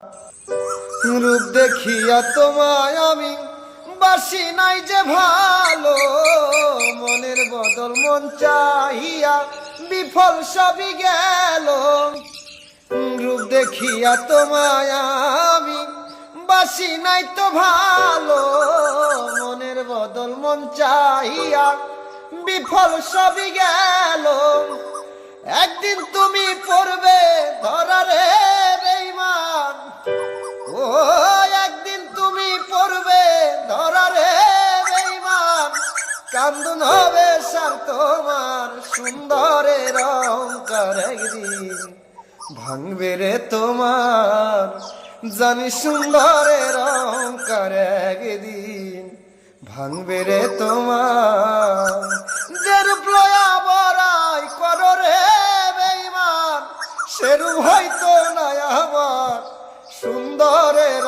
রূপ দেখিয়া তোমায় আমি বাসি নাই যে ভালো, মনের বদল মন চাহিয়া বিফল সবই গেল। রূপ দেখিয়া তোমায় আমি বাসি নাই তো ভালো, মনের বদল মন চাহিয়া বিফল সবই গেল। একদিন তুমি পড়বে ধরারে বেঈমান, ও একদিন তুমি পড়বে ধরারে বেঈমান, কান্দন হবে সার তোমার সুন্দরের অহংকার একদিন ভাঙবে রে তোমার জানি সুন্দরের অহংকার একদিন ভাঙবে রে তোমার। যে রূপ লয়া বড়াই করো রে বেঈমান, সেরূপ হয়তো নাই আমার সুন্দরের